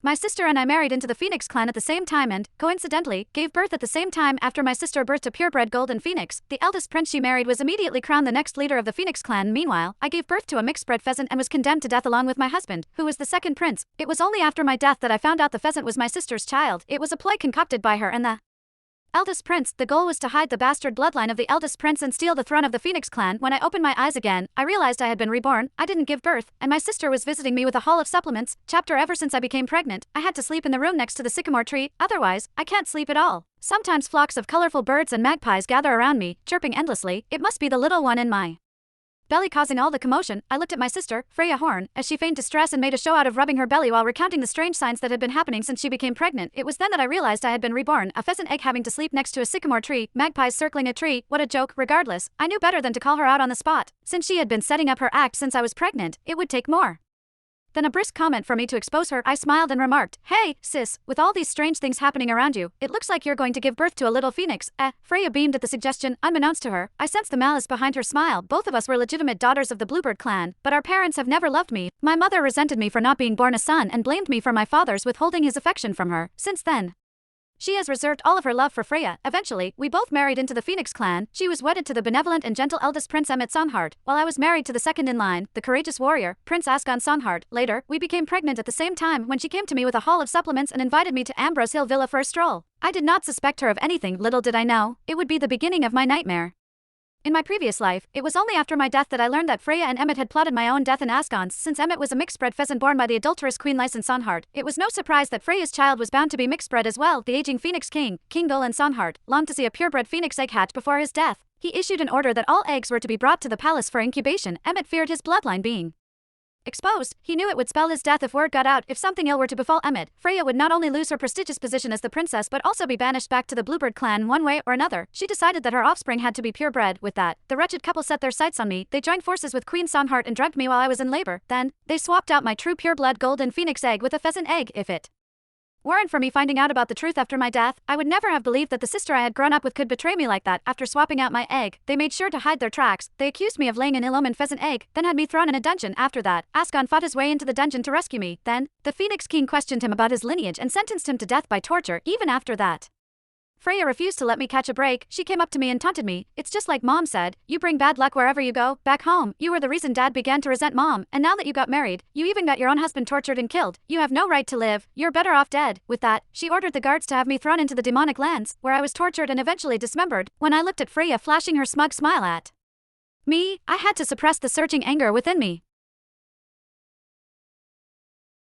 My sister and I married into the Phoenix clan at the same time and, coincidentally, gave birth at the same time after my sister birthed a purebred golden phoenix. The eldest prince she married was immediately crowned the next leader of the Phoenix clan. Meanwhile, I gave birth to a mixed-bred pheasant and was condemned to death along with my husband, who was the second prince. It was only after my death that I found out the pheasant was my sister's child. It was a ploy concocted by her and the eldest prince. The goal was to hide the bastard bloodline of the eldest prince and steal the throne of the Phoenix clan. When I opened my eyes again, I realized I had been reborn. I didn't give birth, and my sister was visiting me with a haul of supplements. Chapter ever since I became pregnant, I had to sleep in the room next to the sycamore tree, otherwise, I can't sleep at all. Sometimes flocks of colorful birds and magpies gather around me, chirping endlessly. It must be the little one in my belly causing all the commotion. I looked at my sister, Freya Horn, as she feigned distress and made a show out of rubbing her belly while recounting the strange signs that had been happening since she became pregnant. It was then that I realized I had been reborn, a pheasant egg having to sleep next to a sycamore tree, magpies circling a tree. What a joke. Regardless, I knew better than to call her out on the spot. Since she had been setting up her act since I was pregnant, it would take more than a brisk comment for me to expose her. I smiled and remarked, "Hey, sis, with all these strange things happening around you, it looks like you're going to give birth to a little phoenix." Freya beamed at the suggestion. Unbeknownst to her, I sensed the malice behind her smile. Both of us were legitimate daughters of the Bluebird clan, but our parents have never loved me. My mother resented me for not being born a son and blamed me for my father's withholding his affection from her. Since then, she has reserved all of her love for Freya. Eventually, we both married into the Phoenix clan. She was wedded to the benevolent and gentle eldest Prince Emmett Songhart, while I was married to the second in line, the courageous warrior, Prince Asgon Songhart. Later, we became pregnant at the same time when she came to me with a haul of supplements and invited me to Ambrose Hill Villa for a stroll. I did not suspect her of anything. Little did I know, it would be the beginning of my nightmare. In my previous life, it was only after my death that I learned that Freya and Emmett had plotted my own death and Asgon's. Since Emmett was a mixed-bred pheasant born by the adulterous Queen Lysan Songhart, it was no surprise that Freya's child was bound to be mixed-bred as well. The aging Phoenix King, King Dolan Songhart, longed to see a purebred phoenix egg hatch before his death. He issued an order that all eggs were to be brought to the palace for incubation. Emmett feared his bloodline being exposed. He knew it would spell his death if word got out. If something ill were to befall Emmett, Freya would not only lose her prestigious position as the princess but also be banished back to the Bluebird clan one way or another. She decided that her offspring had to be purebred. With that, the wretched couple set their sights on me. They joined forces with Queen Songhart and drugged me while I was in labor. Then, they swapped out my true pureblood golden phoenix egg with a pheasant egg. If it weren't for me finding out about the truth after my death, I would never have believed that the sister I had grown up with could betray me like that. After swapping out my egg, they made sure to hide their tracks. They accused me of laying an ill-omened pheasant egg, then had me thrown in a dungeon. After that, Asgon fought his way into the dungeon to rescue me. Then, the Phoenix King questioned him about his lineage and sentenced him to death by torture. Even after that, Freya refused to let me catch a break. She came up to me and taunted me. "It's just like Mom said, you bring bad luck wherever you go. Back home, you were the reason Dad began to resent Mom, and now that you got married, you even got your own husband tortured and killed. You have no right to live. You're better off dead." With that, she ordered the guards to have me thrown into the demonic lands, where I was tortured and eventually dismembered. When I looked at Freya flashing her smug smile at me, I had to suppress the surging anger within me.